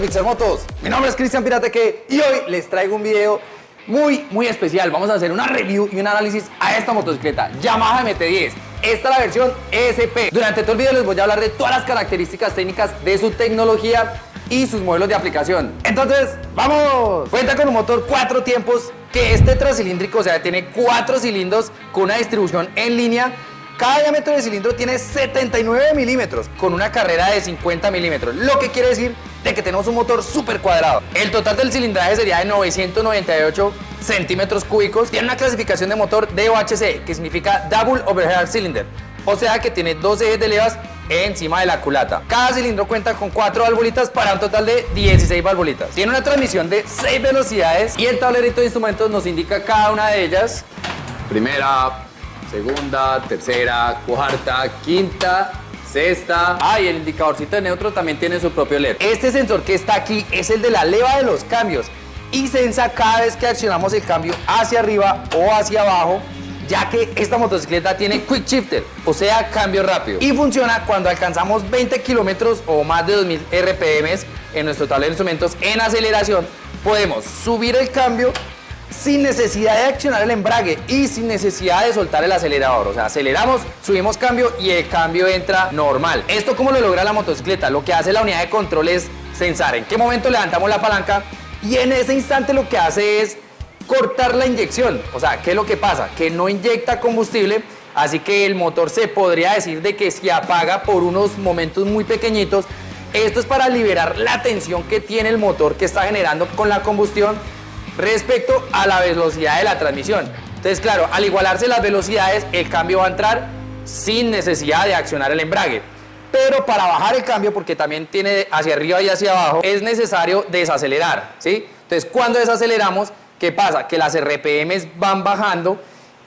Pixel Motos, mi nombre es Cristian Pirateque y hoy les traigo un video muy especial. Vamos a hacer una review y un análisis a esta motocicleta Yamaha MT-10. Esta es la versión SP. Durante todo el video les voy a hablar de todas las características técnicas de su tecnología y sus modelos de aplicación. Entonces, ¡vamos! Cuenta con un motor 4 tiempos que es tetracilíndrico, o sea, tiene 4 cilindros con una distribución en línea. Cada diámetro de cilindro tiene 79 milímetros con una carrera de 50 milímetros, lo que quiere decir de que tenemos un motor súper cuadrado. El total del cilindraje sería de 998 centímetros cúbicos. Tiene una clasificación de motor DOHC, que significa Double Overhead Cylinder, o sea que tiene 2 ejes de levas encima de la culata. Cada cilindro cuenta con 4 valvulitas para un total de 16 valvulitas. Tiene una transmisión de 6 velocidades y el tablerito de instrumentos nos indica cada una de ellas. Primera, segunda, tercera, cuarta, quinta, sexta. Y el indicadorcito de neutro también tiene su propio LED. Este sensor que está aquí es el de la leva de los cambios y sensa cada vez que accionamos el cambio hacia arriba o hacia abajo, ya que esta motocicleta tiene Quick Shifter, o sea, cambio rápido. Y funciona cuando alcanzamos 20 kilómetros o más de 2000 RPM en nuestro tablero de instrumentos en aceleración. Podemos subir el cambio sin necesidad de accionar el embrague y sin necesidad de soltar el acelerador. O sea, aceleramos, subimos cambio y el cambio entra normal. ¿Esto cómo lo logra la motocicleta? Lo que hace la unidad de control es sensar en qué momento levantamos la palanca y en ese instante lo que hace es cortar la inyección. O sea, ¿qué es lo que pasa? Que no inyecta combustible, así que el motor se podría decir de que se apaga por unos momentos muy pequeñitos. Esto es para liberar la tensión que tiene el motor que está generando con la combustión respecto a la velocidad de la transmisión. Entonces, claro, al igualarse las velocidades, el cambio va a entrar sin necesidad de accionar el embrague. Pero para bajar el cambio, porque también tiene hacia arriba y hacia abajo, es necesario desacelerar, ¿sí? Entonces, cuando desaceleramos, ¿qué pasa? Que las RPMs van bajando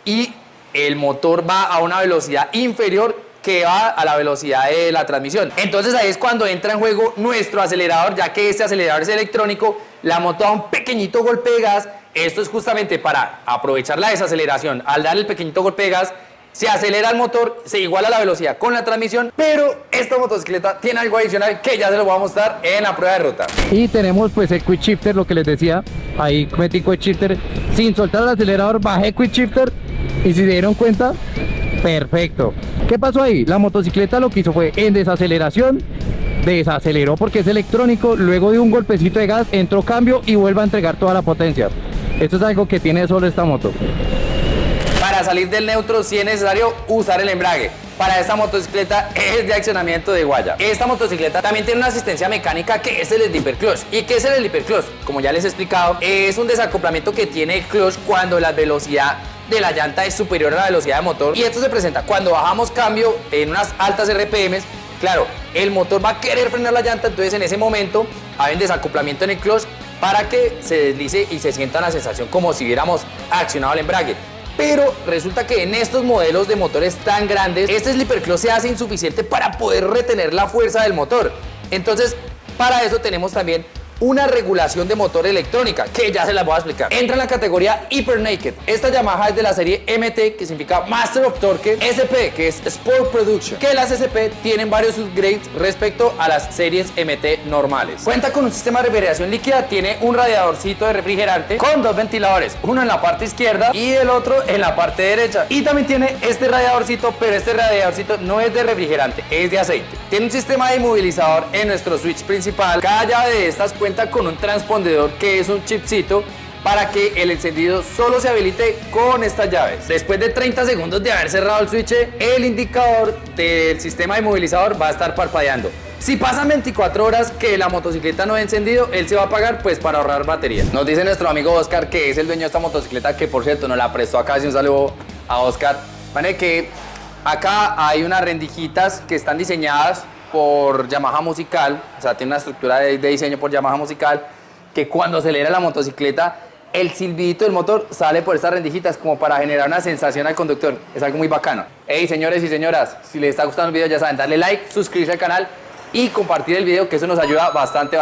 y el motor va a una velocidad inferior que va a la velocidad de la transmisión. Entonces ahí es cuando entra en juego nuestro acelerador, ya que este acelerador es electrónico. La moto da un pequeñito golpe de gas. Esto es justamente para aprovechar la desaceleración. Al dar el pequeñito golpe de gas, se acelera el motor, se iguala la velocidad con la transmisión, pero esta motocicleta tiene algo adicional que ya se lo voy a mostrar en la prueba de ruta. Y tenemos pues el Quick Shifter, lo que les decía, ahí metí Quick Shifter, sin soltar el acelerador, bajé Quick Shifter y si se dieron cuenta, perfecto. ¿Qué pasó ahí? La motocicleta lo que hizo fue en desaceleración, desaceleró porque es electrónico, luego de un golpecito de gas, entró cambio y vuelve a entregar toda la potencia. Esto es algo que tiene solo esta moto. Para salir del neutro sí es necesario usar el embrague. Para esta motocicleta es de accionamiento de guaya. Esta motocicleta también tiene una asistencia mecánica que es el Slipper Clutch. ¿Y qué es el Slipper Clutch? Como ya les he explicado, es un desacoplamiento que tiene el clutch cuando la velocidad de la llanta es superior a la velocidad de motor. Y esto se presenta cuando bajamos cambio en unas altas RPMs. Claro, el motor va a querer frenar la llanta, entonces en ese momento hay un desacoplamiento en el clutch para que se deslice y se sienta una sensación como si hubiéramos accionado el embrague. Pero resulta que en estos modelos de motores tan grandes, este slipper clutch se hace insuficiente para poder retener la fuerza del motor. Entonces, para eso tenemos también una regulación de motor electrónica, que ya se las voy a explicar. Entra en la categoría Hyper Naked. Esta Yamaha es de la serie MT, que significa Master of Torque, SP, que es Sport Production, que las SP tienen varios upgrades respecto a las series MT normales. Cuenta con un sistema de refrigeración líquida, tiene un radiadorcito de refrigerante con 2 ventiladores, uno en la parte izquierda y el otro en la parte derecha. Y también tiene este radiadorcito, pero este radiadorcito no es de refrigerante, es de aceite. Tiene un sistema de inmovilizador en nuestro switch principal. Cada llave de estas cuenta con un transpondedor que es un chipcito para que el encendido solo se habilite con estas llaves. Después de 30 segundos de haber cerrado el switch, el indicador del sistema de inmovilizador va a estar parpadeando. Si pasan 24 horas que la motocicleta no ha encendido, él se va a apagar pues para ahorrar batería. Nos dice nuestro amigo Oscar, que es el dueño de esta motocicleta, que por cierto nos la prestó acá, así un saludo a Oscar. Vale, que acá hay unas rendijitas que están diseñadas por Yamaha Musical, o sea, tiene una estructura de diseño por Yamaha Musical, que cuando acelera la motocicleta, el silbidito del motor sale por estas rendijitas como para generar una sensación al conductor. Es algo muy bacano. Hey, señores y señoras, si les está gustando el video, ya saben, darle like, suscribirse al canal y compartir el video, que eso nos ayuda bastante.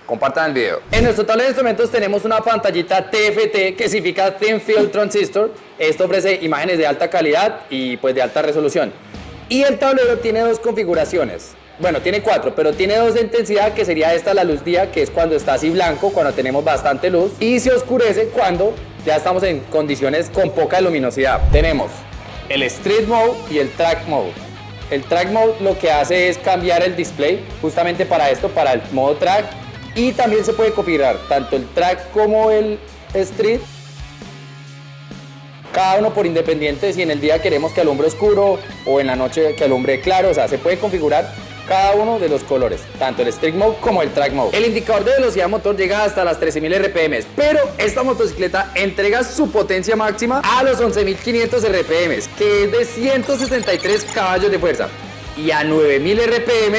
Compartan el video. En nuestro tablero de instrumentos tenemos una pantallita TFT, que significa Thin Film Transistor. Esto ofrece imágenes de alta calidad y pues de alta resolución. Y el tablero tiene dos configuraciones. bueno, tiene 4, pero tiene 2 de intensidad, que sería esta, la luz día, que es cuando está así blanco, cuando tenemos bastante luz, y se oscurece cuando ya estamos en condiciones con poca luminosidad. Tenemos el Street Mode y el Track Mode. El Track Mode lo que hace es cambiar el display justamente para esto, para el modo Track, y también se puede configurar tanto el Track como el Street, cada uno por independiente, si en el día queremos que alumbre oscuro o en la noche que alumbre claro. O sea, se puede configurar cada uno de los colores, tanto el Street Mode como el Track Mode. El indicador de velocidad motor llega hasta las 13.000 RPM, pero esta motocicleta entrega su potencia máxima a los 11.500 RPM, que es de 163 caballos de fuerza, y a 9.000 RPM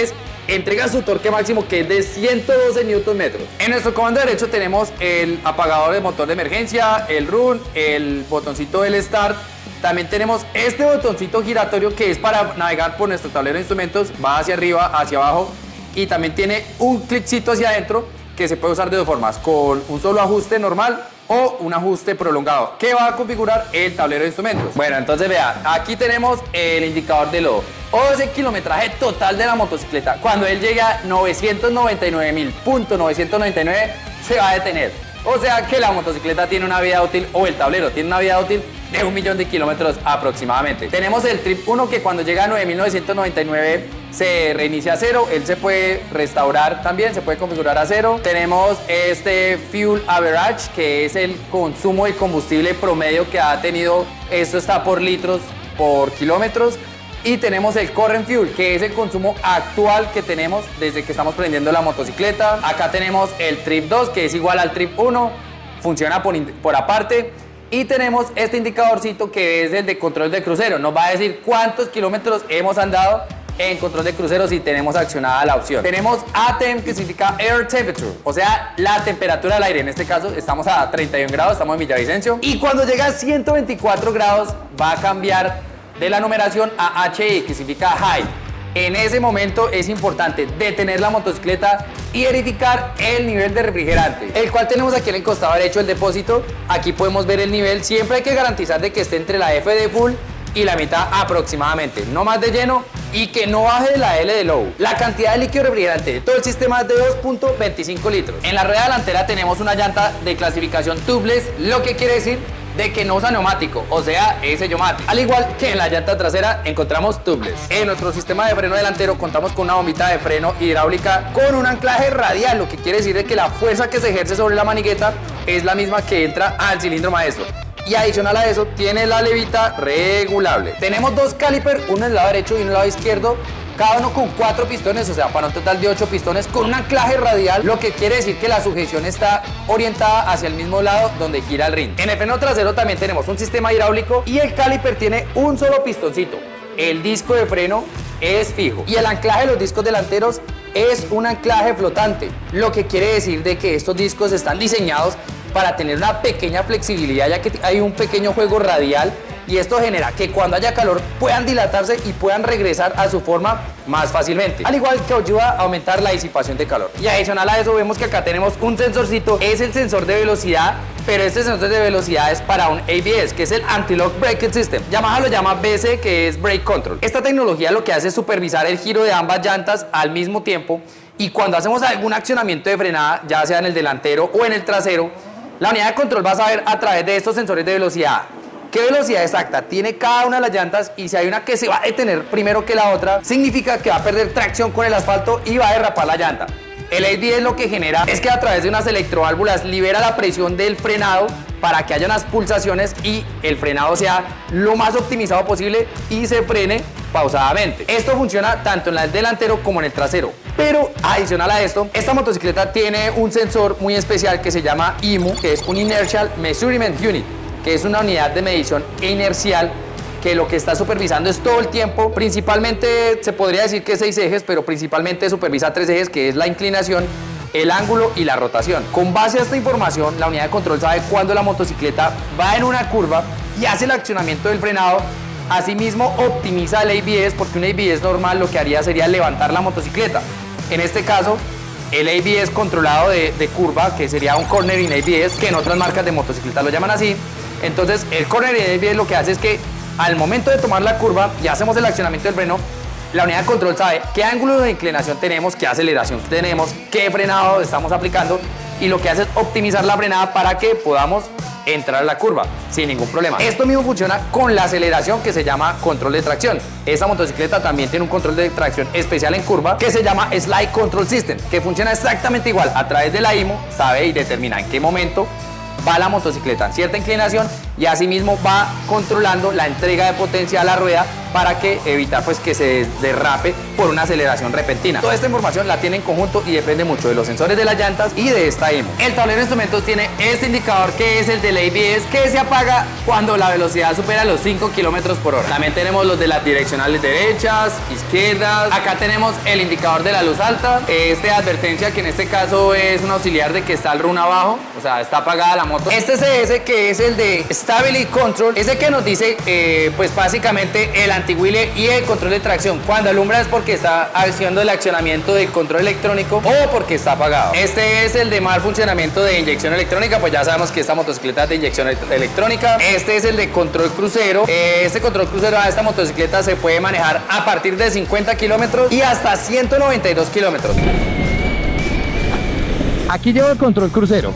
entrega su torque máximo, que es de 112 Nm. En nuestro comando derecho tenemos el apagador de motor de emergencia, el run, el botoncito del start. También tenemos este botoncito giratorio, que es para navegar por nuestro tablero de instrumentos, va hacia arriba, hacia abajo, y también tiene un cliccito hacia adentro que se puede usar de dos formas, con un solo ajuste normal o un ajuste prolongado, que va a configurar el tablero de instrumentos. Bueno, entonces vea, aquí tenemos el indicador de lodo o ese kilometraje total de la motocicleta. Cuando él llegue a 999.999 se va a detener. O sea que la motocicleta tiene una vida útil, o el tablero tiene una vida útil de 1.000.000 de kilómetros aproximadamente. Tenemos el Trip 1, que cuando llega a 9.999 se reinicia a cero. Él se puede restaurar también, se puede configurar a cero. Tenemos este Fuel Average, que es el consumo de combustible promedio que ha tenido. Esto está por litros por kilómetros. Y tenemos el Current Fuel, que es el consumo actual que tenemos desde que estamos prendiendo la motocicleta. Acá tenemos el Trip 2, que es igual al Trip 1, funciona por aparte. Y tenemos este indicadorcito, que es el de control de crucero. Nos va a decir cuántos kilómetros hemos andado en control de crucero si tenemos accionada la opción. Tenemos ATEM, que significa Air Temperature, o sea, la temperatura del aire. En este caso estamos a 31 grados, estamos en Villavicencio. Y cuando llega a 124 grados va a cambiar de la numeración a HE, que significa High. En ese momento es importante detener la motocicleta y verificar el nivel de refrigerante, el cual tenemos aquí en el costado derecho del depósito. Aquí podemos ver el nivel. Siempre hay que garantizar de que esté entre la F de full y la mitad aproximadamente, no más de lleno, y que no baje de la L de low. La cantidad de líquido refrigerante de todo el sistema es de 2.25 litros. En la rueda delantera tenemos una llanta de clasificación tubeless, lo que quiere decir de que no usa neumático, o sea, es sellomático. Al igual que en la llanta trasera encontramos tubeless. En nuestro sistema de freno delantero contamos con una bombita de freno hidráulica con un anclaje radial, lo que quiere decir de que la fuerza que se ejerce sobre la manigueta es la misma que entra al cilindro maestro. Y adicional a eso tiene la levita regulable. Tenemos dos calipers, uno en el lado derecho y uno en el lado izquierdo, cada uno con 4 pistones, o sea, para un total de 8 pistones, con un anclaje radial, lo que quiere decir que la sujeción está orientada hacia el mismo lado donde gira el rin. En el freno trasero también tenemos un sistema hidráulico y el caliper tiene un solo pistoncito. El disco de freno es fijo y el anclaje de los discos delanteros es un anclaje flotante, lo que quiere decir de que estos discos están diseñados para tener una pequeña flexibilidad, ya que hay un pequeño juego radial, y esto genera que cuando haya calor puedan dilatarse y puedan regresar a su forma más fácilmente, al igual que ayuda a aumentar la disipación de calor. Y adicional a eso vemos que acá tenemos un sensorcito, es el sensor de velocidad, pero este sensor de velocidad es para un ABS, que es el Anti-Lock Braking System. Yamaha lo llama BC, que es Brake Control. Esta tecnología lo que hace es supervisar el giro de ambas llantas al mismo tiempo, y cuando hacemos algún accionamiento de frenada, ya sea en el delantero o en el trasero, la unidad de control va a saber a través de estos sensores de velocidad qué velocidad exacta tiene cada una de las llantas, y si hay una que se va a detener primero que la otra, significa que va a perder tracción con el asfalto y va a derrapar la llanta. El ABS lo que genera es que a través de unas electroválvulas libera la presión del frenado para que haya unas pulsaciones y el frenado sea lo más optimizado posible y se frene pausadamente. Esto funciona tanto en el delantero como en el trasero. Pero adicional a esto, esta motocicleta tiene un sensor muy especial que se llama IMU, que es un Inertial Measurement Unit, que es una unidad de medición inercial que lo que está supervisando es todo el tiempo, principalmente se podría decir que 6 ejes, pero principalmente supervisa 3 ejes, que es la inclinación, el ángulo y la rotación. Con base a esta información, la unidad de control sabe cuándo la motocicleta va en una curva y hace el accionamiento del frenado. Asimismo, optimiza el ABS, porque un ABS normal lo que haría sería levantar la motocicleta. En este caso, el ABS controlado de curva, que sería un cornering ABS, que en otras marcas de motocicletas lo llaman así. Entonces, el cornering ABS lo que hace es que al momento de tomar la curva y hacemos el accionamiento del freno, La unidad de control sabe qué ángulo de inclinación tenemos, qué aceleración tenemos, qué frenado estamos aplicando y lo que hace es optimizar la frenada para que podamos entrar a la curva sin ningún problema. Esto mismo funciona con la aceleración que se llama control de tracción. Esta motocicleta también tiene un control de tracción especial en curva que se llama Slide Control System, que funciona exactamente igual. A través de la IMU sabe y determina en qué momento va la motocicleta en cierta inclinación y asimismo va controlando la entrega de potencia a la rueda para que evitar pues que se derrape por una aceleración repentina. Toda esta información la tiene en conjunto y depende mucho de los sensores de las llantas y de esta IMU. El tablero de instrumentos tiene este indicador que es el del ABS, que se apaga cuando la velocidad supera los 5 km por hora. También tenemos los de las direccionales derechas, izquierdas. Acá tenemos el indicador de la luz alta, este de advertencia que en este caso es un auxiliar de que está el run abajo, o sea está apagada la moto. Este CS que es el de Stability Control, ese que nos dice pues básicamente el anti-wheelie y el control de tracción. Cuando alumbra es porque está haciendo el accionamiento del control electrónico o porque está apagado. Este es el de mal funcionamiento de inyección electrónica, pues ya sabemos que esta motocicleta es de inyección electrónica. Este es el de control crucero. Este control crucero a esta motocicleta se puede manejar a partir de 50 kilómetros y hasta 192 kilómetros. Aquí llevo el control crucero.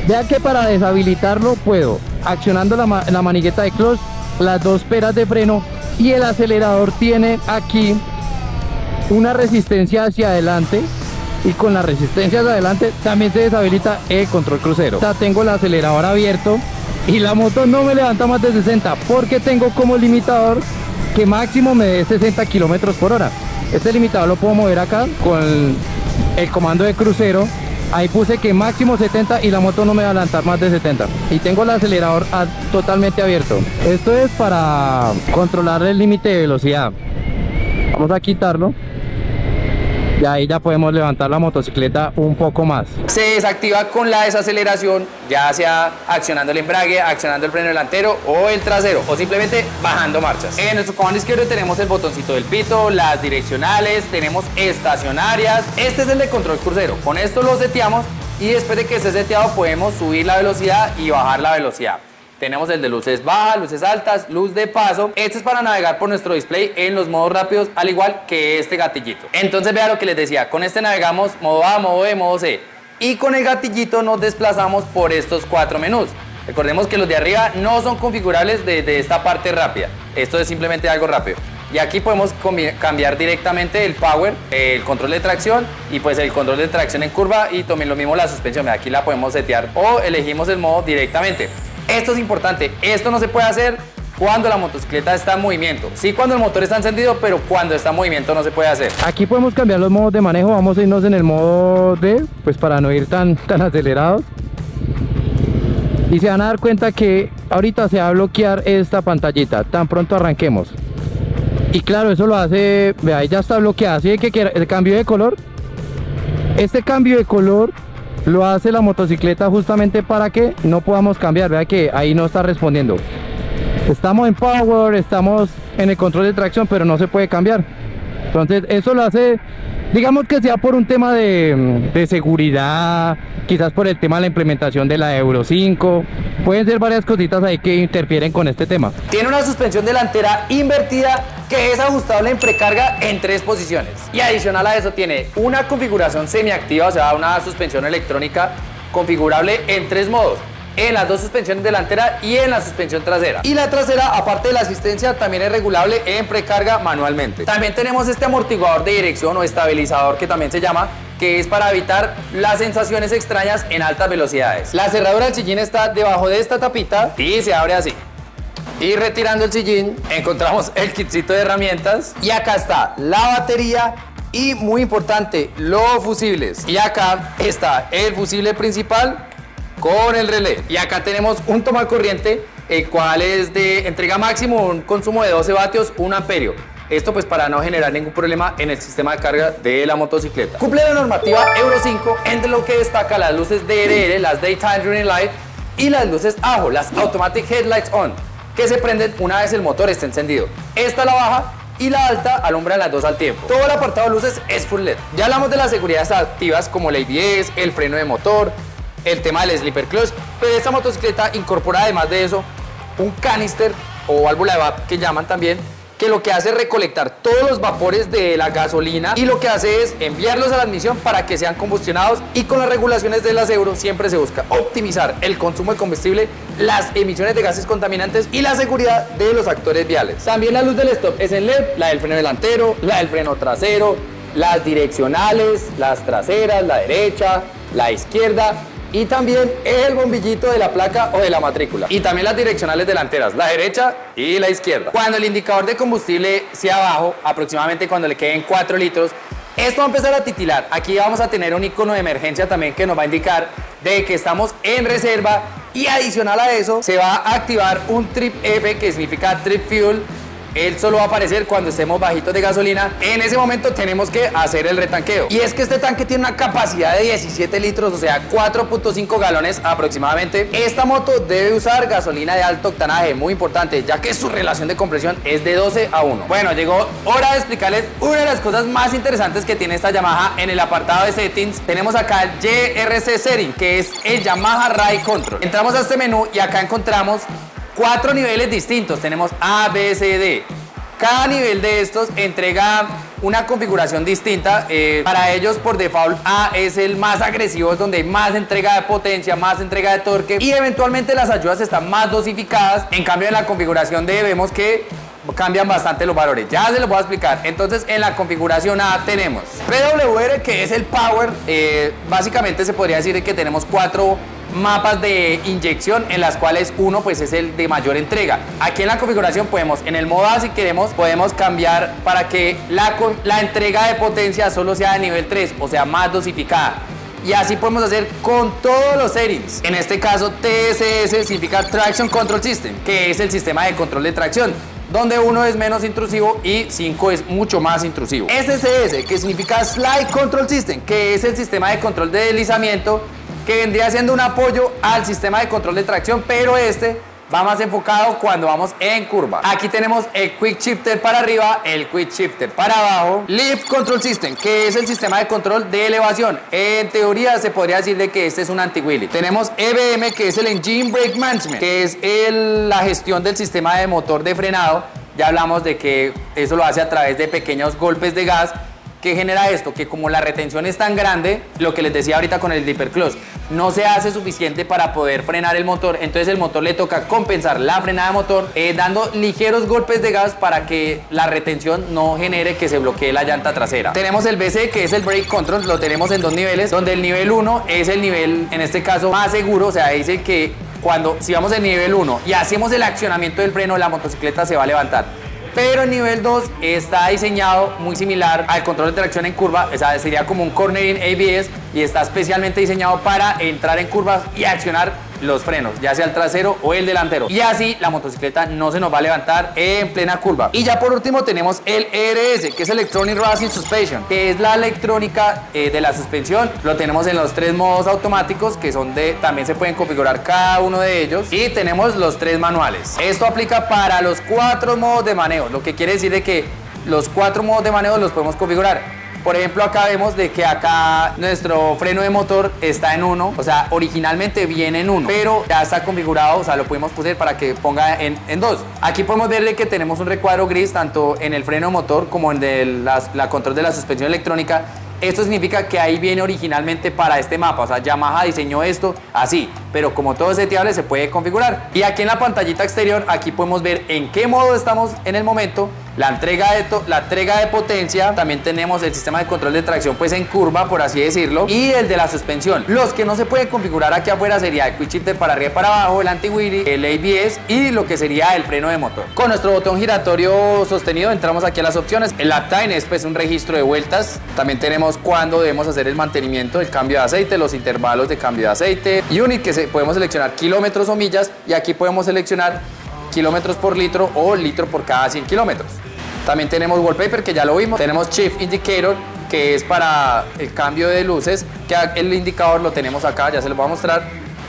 Vea que para deshabilitarlo puedo, accionando la manigueta de clutch, las dos peras de freno y el acelerador tiene aquí una resistencia hacia adelante y con la resistencia hacia adelante también se deshabilita el control crucero. Ya tengo el acelerador abierto y la moto no me levanta más de 60 porque tengo como limitador que máximo me dé 60 kilómetros por hora. Este limitador lo puedo mover acá con el comando de crucero. Ahí puse que máximo 70 y la moto no me va a adelantar más de 70. Y tengo el acelerador totalmente abierto. Esto es para controlar el límite de velocidad. Vamos a quitarlo. Y ahí ya podemos levantar la motocicleta un poco más. Se desactiva con la desaceleración, ya sea accionando el embrague, accionando el freno delantero o el trasero, o simplemente bajando marchas. En nuestro comando izquierdo tenemos el botoncito del pito, las direccionales, tenemos estacionarias. Este es el de control crucero. Con esto lo seteamos y después de que esté seteado podemos subir la velocidad y bajar la velocidad. Tenemos el de luces bajas, luces altas, luz de paso. Este es para navegar por nuestro display en los modos rápidos, al igual que este gatillito. Entonces vea lo que les decía, con este navegamos modo A, modo B, modo C. Y con el gatillito nos desplazamos por estos 4 menús. Recordemos que los de arriba no son configurables de esta parte rápida. Esto es simplemente algo rápido. Y aquí podemos cambiar directamente el power, el control de tracción y pues el control de tracción en curva y también lo mismo la suspensión. Aquí la podemos setear o elegimos el modo directamente. Esto es importante, esto no se puede hacer cuando la motocicleta está en movimiento. Sí cuando el motor está encendido, pero cuando está en movimiento no se puede hacer. Aquí podemos cambiar los modos de manejo, vamos a irnos en el modo D, pues para no ir tan acelerados. Y se van a dar cuenta que ahorita se va a bloquear esta pantallita, tan pronto arranquemos. Y claro, eso lo hace, vea, ya está bloqueada, así que el cambio de color, este cambio de color lo hace la motocicleta justamente para que no podamos cambiar. Vea que ahí no está respondiendo. Estamos en power, estamos en el control de tracción, pero no se puede cambiar. Entonces eso lo hace, digamos que sea por un tema de seguridad, quizás por el tema de la implementación de la Euro 5. Pueden ser varias cositas ahí que interfieren con este tema. Tiene una suspensión delantera invertida que es ajustable en precarga en 3 posiciones. Y adicional a eso tiene una configuración semiactiva, o sea, una suspensión electrónica configurable en 3 modos. En las 2 suspensiones delantera y en la suspensión trasera. Y la trasera, aparte de la asistencia, también es regulable en precarga manualmente. También tenemos este amortiguador de dirección o estabilizador que también se llama, que es para evitar las sensaciones extrañas en altas velocidades. La cerradura del sillín está debajo de esta tapita y se abre así. Y retirando el sillín encontramos el kitcito de herramientas y acá está la batería y, muy importante, los fusibles. Y acá está el fusible principal con el relé. Y acá tenemos un tomacorriente, el cual es de entrega máximo, un consumo de 12 vatios, 1 amperio. Esto pues para no generar ningún problema en el sistema de carga de la motocicleta. Cumple la normativa Euro 5, entre lo que destaca las luces DRL, las Daytime Running Light, y las luces AJO, las Automatic Headlights On, que se prenden una vez el motor esté encendido. Esta la baja y la alta alumbran las 2 al tiempo. Todo el apartado de luces es full LED. Ya hablamos de las seguridades activas como el ABS, el freno de motor, el tema del slipper clutch, pero esta motocicleta incorpora además de eso un canister o válvula de VAP que llaman también, que lo que hace es recolectar todos los vapores de la gasolina y lo que hace es enviarlos a la admisión para que sean combustionados, y con las regulaciones de las Euro siempre se busca optimizar el consumo de combustible, las emisiones de gases contaminantes y la seguridad de los actores viales. También la luz del stop es en LED, la del freno delantero, la del freno trasero, las direccionales, las traseras, la derecha, la izquierda, y también el bombillito de la placa o de la matrícula. Y también las direccionales delanteras, la derecha y la izquierda. Cuando el indicador de combustible sea bajo, aproximadamente cuando le queden 4 litros, esto va a empezar a titilar. Aquí vamos a tener un icono de emergencia también que nos va a indicar de que estamos en reserva, y adicional a eso se va a activar un Trip F, que significa Trip Fuel. Él solo va a aparecer cuando estemos bajitos de gasolina. En ese momento tenemos que hacer el retanqueo. Y es que este tanque tiene una capacidad de 17 litros, o sea, 4.5 galones aproximadamente. Esta moto debe usar gasolina de alto octanaje, muy importante, ya que su relación de compresión es de 12:1. Bueno, llegó hora de explicarles una de las cosas más interesantes que tiene esta Yamaha. En el apartado de settings tenemos acá el JRC Setting, que es el Yamaha Ride Control. Entramos a este menú y acá encontramos 4 niveles distintos. Tenemos A, B, C, D. Cada nivel de estos entrega una configuración distinta. Para ellos, por default, A es el más agresivo, es donde hay más entrega de potencia, más entrega de torque, y eventualmente las ayudas están más dosificadas. En cambio, en la configuración D vemos que cambian bastante los valores. Ya se los voy a explicar. Entonces, en la configuración A tenemos PWR, que es el Power. Básicamente se podría decir que tenemos 4 mapas de inyección, en las cuales uno pues es el de mayor entrega. Aquí en la configuración podemos, en el modo A, si queremos, podemos cambiar para que la entrega de potencia solo sea de nivel 3, o sea, más dosificada. Y así podemos hacer con todos los settings. En este caso, TSS significa Traction Control System, que es el sistema de control de tracción, donde 1 es menos intrusivo y 5 es mucho más intrusivo. SCS, que significa Slide Control System, que es el sistema de control de deslizamiento, que vendría siendo un apoyo al sistema de control de tracción, pero este va más enfocado cuando vamos en curva. Aquí tenemos el Quick Shifter para arriba, el Quick Shifter para abajo. Lift Control System, que es el sistema de control de elevación. En teoría se podría decir de que este es un anti-wheelie. Tenemos EBM, que es el Engine Brake Management, que es la gestión del sistema de motor de frenado. Ya hablamos de que eso lo hace a través de pequeños golpes de gas. ¿Qué genera esto? Que como la retención es tan grande, lo que les decía ahorita con el Dipper Clutch, no se hace suficiente para poder frenar el motor. Entonces el motor le toca compensar la frenada de motor dando ligeros golpes de gas para que la retención no genere que se bloquee la llanta trasera. Tenemos el BC, que es el Brake Control. Lo tenemos en 2 niveles, donde el nivel 1 es el nivel, en este caso, más seguro. O sea, dice que si vamos en nivel 1 y hacemos el accionamiento del freno, la motocicleta se va a levantar. Pero el nivel 2 está diseñado muy similar al control de tracción en curva, o sea, sería como un cornering ABS, y está especialmente diseñado para entrar en curvas y accionar los frenos, ya sea el trasero o el delantero. Y así la motocicleta no se nos va a levantar en plena curva. Y ya por último tenemos el ERS, que es Electronic Racing Suspension, que es la electrónica de la suspensión. Lo tenemos en los 3 modos automáticos, que son también se pueden configurar cada uno de ellos. Y tenemos los 3 manuales. Esto aplica para los 4 modos de manejo, lo que quiere decir de que los 4 modos de manejo los podemos configurar. Por ejemplo, acá vemos de que acá nuestro freno de motor está en 1, o sea, originalmente viene en 1, pero ya está configurado, o sea, lo pudimos poner para que ponga en 2. Aquí podemos ver que tenemos un recuadro gris tanto en el freno de motor como en la control de la suspensión electrónica. Esto significa que ahí viene originalmente para este mapa, o sea, Yamaha diseñó esto así, pero como todo es seteable se puede configurar. Y aquí en la pantallita exterior, aquí podemos ver en qué modo estamos en el momento, la entrega de potencia, también tenemos el sistema de control de tracción pues en curva, por así decirlo, y el de la suspensión. Los que no se pueden configurar aquí afuera sería el Quick Shifter para arriba y para abajo, el anti-wheelie, el ABS y lo que sería el freno de motor. Con nuestro botón giratorio sostenido entramos aquí a las opciones. El lap time es pues un registro de vueltas. También tenemos cuándo debemos hacer el mantenimiento, el cambio de aceite, los intervalos de cambio de aceite. Unit, que podemos seleccionar kilómetros o millas, y aquí podemos seleccionar kilómetros por litro o litro por cada 100 kilómetros. También tenemos wallpaper, que ya lo vimos. Tenemos Shift Indicator, que es para el cambio de luces, que el indicador lo tenemos acá, ya se lo voy a mostrar.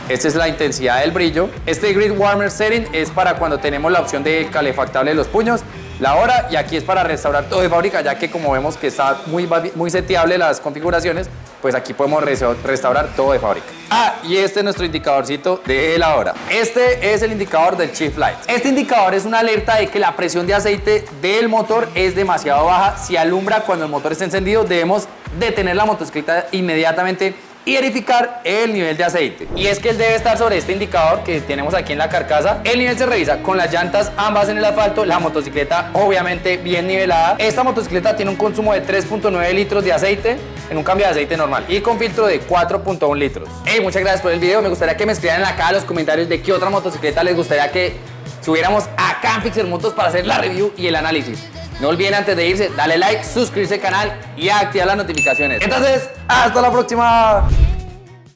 Esta es la intensidad del brillo. Este Grid Warmer Setting es para cuando tenemos la opción de calefactable de los puños. la hora, y aquí es para restaurar todo de fábrica, ya que como vemos que está muy seteable las configuraciones, pues aquí podemos restaurar todo de fábrica. Ah, y este es nuestro indicadorcito de la hora. Este es el indicador del Shift Light. Este indicador es una alerta de que la presión de aceite del motor es demasiado baja. Si alumbra cuando el motor está encendido, debemos detener la motocicleta inmediatamente y verificar el nivel de aceite. Y es que él debe estar sobre este indicador que tenemos aquí en la carcasa. El nivel se revisa con las llantas ambas en el asfalto, la motocicleta obviamente bien nivelada. Esta motocicleta tiene un consumo de 3.9 litros de aceite en un cambio de aceite normal y con filtro de 4.1 litros. Hey, muchas gracias por el video. Me gustaría que me escribieran acá en los comentarios de qué otra motocicleta les gustaría que subiéramos acá en Pixel Motos para hacer la review y el análisis. No olviden antes de irse, darle like, suscribirse al canal y activar las notificaciones. Entonces, hasta la próxima.